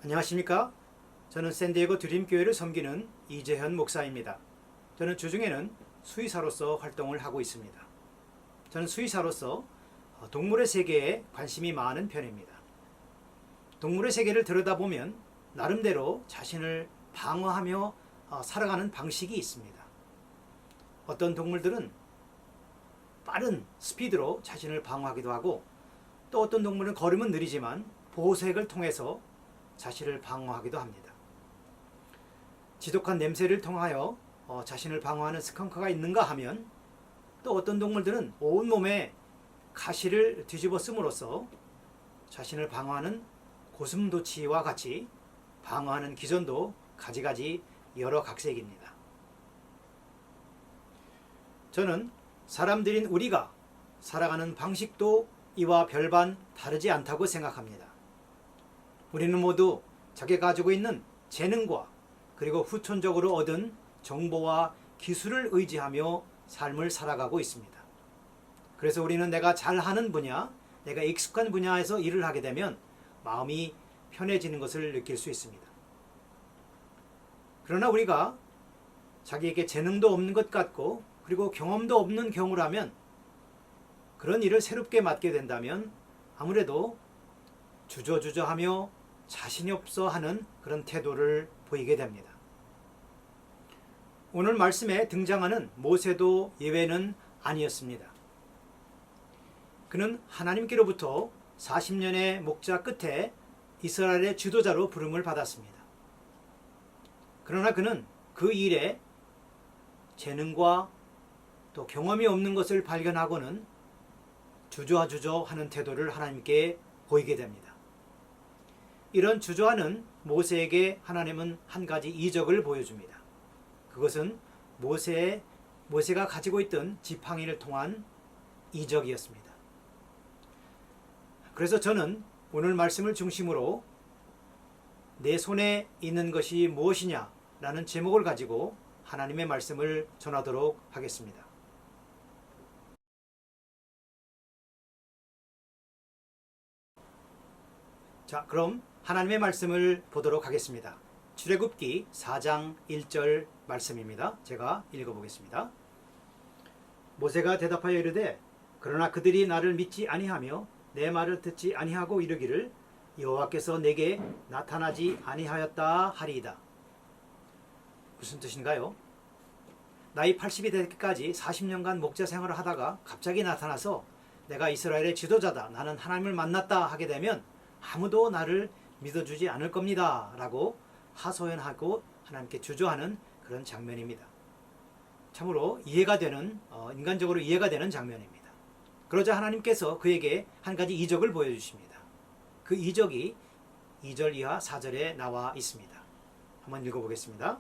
안녕하십니까? 저는 샌디에고 드림교회를 섬기는 이재현 목사입니다. 저는 주중에는 수의사로서 활동을 하고 있습니다. 저는 수의사로서 동물의 세계에 관심이 많은 편입니다. 동물의 세계를 들여다보면 나름대로 자신을 방어하며 살아가는 방식이 있습니다. 어떤 동물들은 빠른 스피드로 자신을 방어하기도 하고, 또 어떤 동물은 걸음은 느리지만 보호색을 통해서 자신을 방어하기도 합니다. 지독한 냄새를 통하여 자신을 방어하는 스컹크가 있는가 하면, 또 어떤 동물들은 온몸에 가시를 뒤집어 쓰므로써 자신을 방어하는 고슴도치와 같이 방어하는 기전도 가지가지 여러 각색입니다. 저는 사람들인 우리가 살아가는 방식도 이와 별반 다르지 않다고 생각합니다. 우리는 모두 자기가 가지고 있는 재능과 그리고 후천적으로 얻은 정보와 기술을 의지하며 삶을 살아가고 있습니다. 그래서 우리는 내가 잘하는 분야, 내가 익숙한 분야에서 일을 하게 되면 마음이 편해지는 것을 느낄 수 있습니다. 그러나 우리가 자기에게 재능도 없는 것 같고 그리고 경험도 없는 경우라면, 그런 일을 새롭게 맡게 된다면 아무래도 주저주저하며 자신이 없어 하는 그런 태도를 보이게 됩니다. 오늘 말씀에 등장하는 모세도 예외는 아니었습니다. 그는 하나님께로부터 40년의 목자 끝에 이스라엘의 지도자로 부름을 받았습니다. 그러나 그는 그 일에 재능과 또 경험이 없는 것을 발견하고는 주저하는 태도를 하나님께 보이게 됩니다. 이런 주저하는 모세에게 하나님은 한 가지 이적을 보여줍니다. 그것은 모세가 가지고 있던 지팡이를 통한 이적이었습니다. 그래서 저는 오늘 말씀을 중심으로 내 손에 있는 것이 무엇이냐 라는 제목을 가지고 하나님의 말씀을 전하도록 하겠습니다. 자, 그럼 하나님의 말씀을 보도록 하겠습니다. 출애굽기 4장 1절 말씀입니다. 제가 읽어보겠습니다. 모세가 대답하여 이르되, 그러나 그들이 나를 믿지 아니하며 내 말을 듣지 아니하고 이르기를 여호와께서 내게 나타나지 아니하였다 하리이다. 무슨 뜻인가요? 나이 80이 될 때까지 40년간 목자 생활을 하다가 갑자기 나타나서 내가 이스라엘의 지도자다, 나는 하나님을 만났다 하게 되면 아무도 나를 믿어주지 않을 겁니다 라고 하소연하고 하나님께 주저하는 그런 장면입니다. 참으로 인간적으로 이해가 되는 장면입니다. 그러자 하나님께서 그에게 한 가지 이적을 보여주십니다. 그 이적이 2절 이하 4절에 나와 있습니다. 한번 읽어보겠습니다.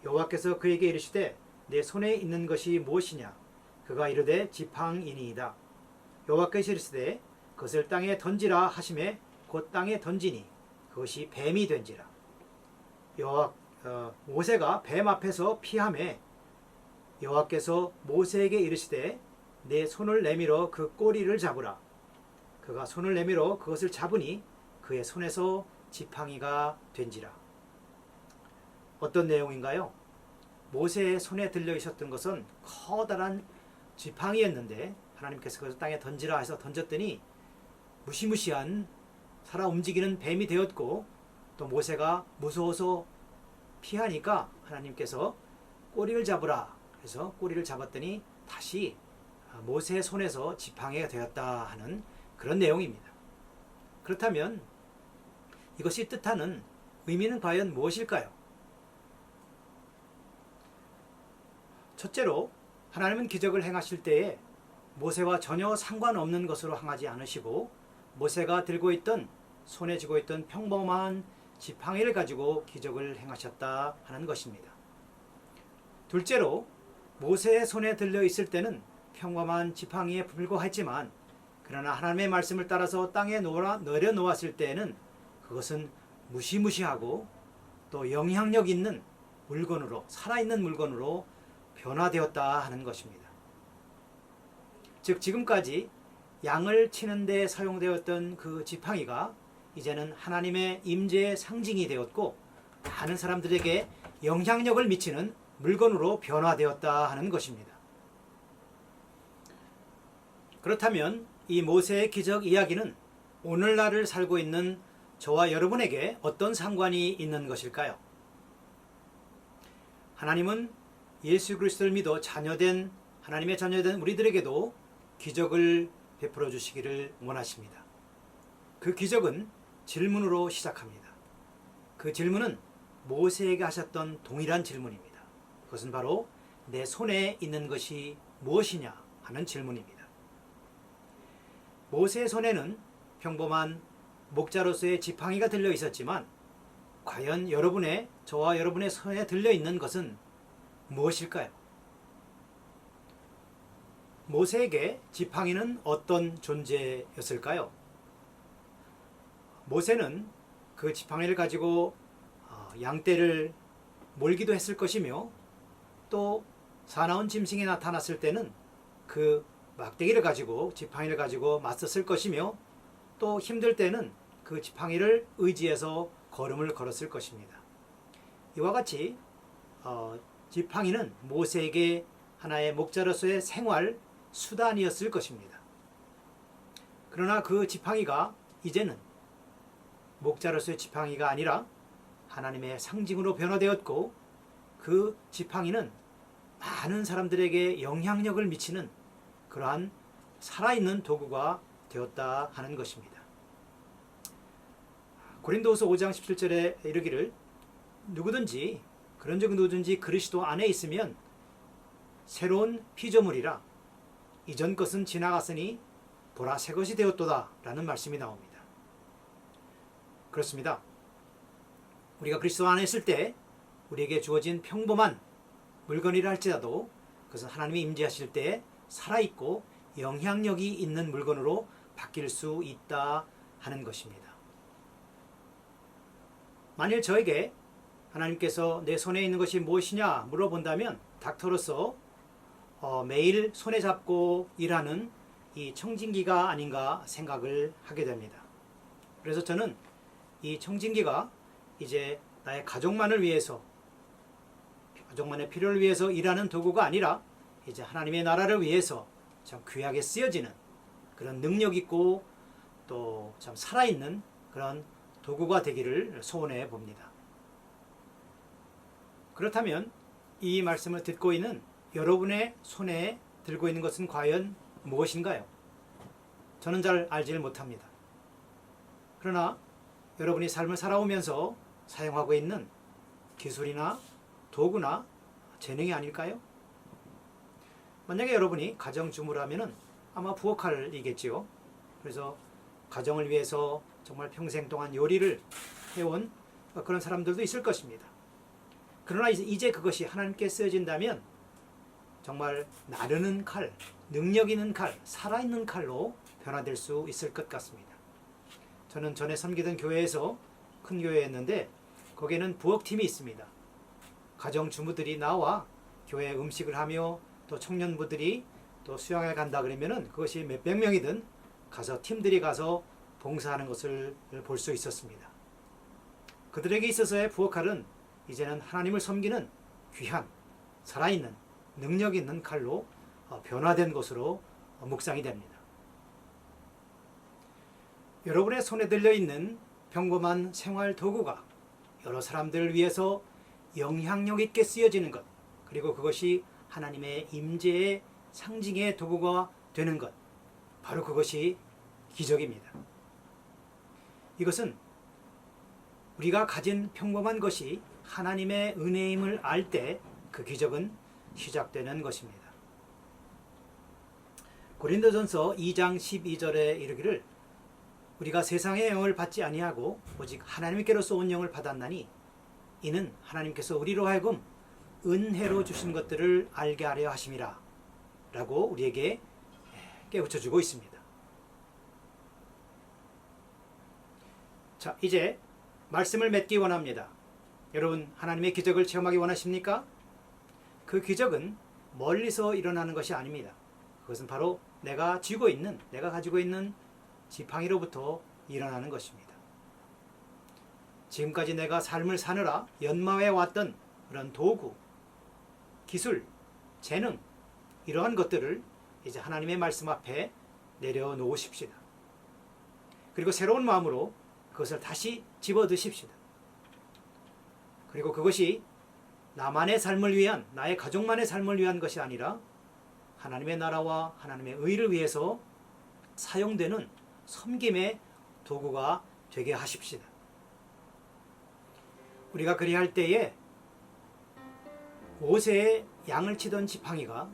여호와께서 그에게 이르시되, 내 손에 있는 것이 무엇이냐? 그가 이르되, 지팡이니이다. 여호와께서 이르시되, 그것을 땅에 던지라 하시매 곧 땅에 던지니 그것이 뱀이 된지라. 모세가 뱀 앞에서 피하매 여호와께서 모세에게 이르시되, 내 손을 내밀어 그 꼬리를 잡으라. 그가 손을 내밀어 그것을 잡으니 그의 손에서 지팡이가 된지라. 어떤 내용인가요? 모세의 손에 들려 있었던 것은 커다란 지팡이였는데 하나님께서 그것을 땅에 던지라 해서 던졌더니 무시무시한 살아 움직이는 뱀이 되었고, 또 모세가 무서워서 피하니까 하나님께서 꼬리를 잡으라 해서 꼬리를 잡았더니 다시 모세의 손에서 지팡이가 되었다 하는 그런 내용입니다. 그렇다면 이것이 뜻하는 의미는 과연 무엇일까요? 첫째로, 하나님은 기적을 행하실 때에 모세와 전혀 상관없는 것으로 행하지 않으시고 모세가 손에 쥐고 있던 평범한 지팡이를 가지고 기적을 행하셨다 하는 것입니다. 둘째로, 모세의 손에 들려 있을 때는 평범한 지팡이에 불과했지만, 그러나 하나님의 말씀을 따라서 땅에 내려놓았을 때에는 그것은 무시무시하고 또 영향력 있는 물건으로, 살아있는 물건으로 변화되었다 하는 것입니다. 즉 지금까지 양을 치는 데 사용되었던 그 지팡이가 이제는 하나님의 임재의 상징이 되었고 많은 사람들에게 영향력을 미치는 물건으로 변화되었다 하는 것입니다. 그렇다면 이 모세의 기적 이야기는 오늘날을 살고 있는 저와 여러분에게 어떤 상관이 있는 것일까요? 하나님은 예수 그리스도를 믿어 하나님의 자녀된 우리들에게도 기적을 베풀어 주시기를 원하십니다. 그 기적은 질문으로 시작합니다. 그 질문은 모세에게 하셨던 동일한 질문입니다. 그것은 바로 내 손에 있는 것이 무엇이냐 하는 질문입니다. 모세의 손에는 평범한 목자로서의 지팡이가 들려 있었지만 과연 저와 여러분의 손에 들려 있는 것은 무엇일까요? 모세에게 지팡이는 어떤 존재였을까요? 모세는 그 지팡이를 가지고 양떼를 몰기도 했을 것이며 또 사나운 짐승이 나타났을 때는 그 막대기를 가지고 지팡이를 가지고 맞섰을 것이며 또 힘들 때는 그 지팡이를 의지해서 걸음을 걸었을 것입니다. 이와 같이 지팡이는 모세에게 하나의 목자로서의 생활 수단이었을 것입니다. 그러나 그 지팡이가 이제는 목자로서의 지팡이가 아니라 하나님의 상징으로 변화되었고 그 지팡이는 많은 사람들에게 영향력을 미치는 그러한 살아있는 도구가 되었다 하는 것입니다. 고린도후서 5장 17절에 이르기를 누구든지 그리스도 안에 있으면 새로운 피조물이라 이전 것은 지나갔으니 보라 새 것이 되었도다 라는 말씀이 나옵니다. 그렇습니다. 우리가 그리스도 안에 있을 때 우리에게 주어진 평범한 물건이라 할지라도 그것은 하나님이 임재하실 때 살아있고 영향력이 있는 물건으로 바뀔 수 있다 하는 것입니다. 만일 저에게 하나님께서 내 손에 있는 것이 무엇이냐 물어본다면 닥터로서 매일 손에 잡고 일하는 이 청진기가 아닌가 생각을 하게 됩니다. 그래서 저는 이 청진기가 이제 나의 가족만을 위해서 가족만의 필요를 위해서 일하는 도구가 아니라 이제 하나님의 나라를 위해서 참 귀하게 쓰여지는 그런 능력 있고 또 참 살아있는 그런 도구가 되기를 소원해 봅니다. 그렇다면 이 말씀을 듣고 있는 여러분의 손에 들고 있는 것은 과연 무엇인가요? 저는 잘 알지를 못합니다. 그러나 여러분이 삶을 살아오면서 사용하고 있는 기술이나 도구나 재능이 아닐까요? 만약에 여러분이 가정주부라면 아마 부엌칼이겠지요. 그래서 가정을 위해서 정말 평생 동안 요리를 해온 그런 사람들도 있을 것입니다. 그러나 이제 그것이 하나님께 쓰여진다면 정말 나르는 칼, 능력 있는 칼, 살아있는 칼로 변화될 수 있을 것 같습니다. 저는 전에 섬기던 교회에서 큰 교회였는데 거기에는 부엌팀이 있습니다. 가정주부들이 나와 교회 음식을 하며 또 청년부들이 또 수양을 간다 그러면은 그것이 몇백 명이든 가서 팀들이 가서 봉사하는 것을 볼 수 있었습니다. 그들에게 있어서의 부엌칼은 이제는 하나님을 섬기는 귀한 살아있는 능력 있는 칼로 변화된 것으로 묵상이 됩니다. 여러분의 손에 들려있는 평범한 생활 도구가 여러 사람들을 위해서 영향력 있게 쓰여지는 것, 그리고 그것이 하나님의 임재의 상징의 도구가 되는 것, 바로 그것이 기적입니다. 이것은 우리가 가진 평범한 것이 하나님의 은혜임을 알 때 그 기적은 시작되는 것입니다. 고린도전서 2장 12절에 이르기를 우리가 세상의 영을 받지 아니하고 오직 하나님께로서 온 영을 받았나니 이는 하나님께서 우리로 하여금 은혜로 주신 것들을 알게 하려 하심이라 라고 우리에게 깨우쳐주고 있습니다. 자, 이제 말씀을 맺기 원합니다. 여러분, 하나님의 기적을 체험하기 원하십니까? 그 기적은 멀리서 일어나는 것이 아닙니다. 그것은 바로 내가 가지고 있는 지팡이로부터 일어나는 것입니다. 지금까지 내가 삶을 사느라 연마해 왔던 그런 도구, 기술, 재능 이러한 것들을 이제 하나님의 말씀 앞에 내려놓으십시다. 그리고 새로운 마음으로 그것을 다시 집어드십시다. 그리고 그것이 나만의 삶을 위한, 나의 가족만의 삶을 위한 것이 아니라 하나님의 나라와 하나님의 의를 위해서 사용되는 섬김의 도구가 되게 하십시다. 우리가 그리할 때에 모세의 양을 치던 지팡이가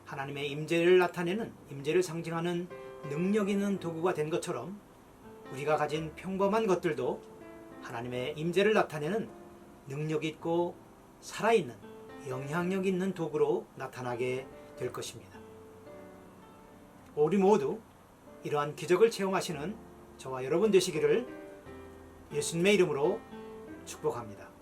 하나님의 임재를 나타내는, 임재를 상징하는 능력 있는 도구가 된 것처럼 우리가 가진 평범한 것들도 하나님의 임재를 나타내는 능력 있고 살아있는, 영향력 있는 도구로 나타나게 될 것입니다. 우리 모두 이러한 기적을 체험하시는 저와 여러분 되시기를 예수님의 이름으로 축복합니다.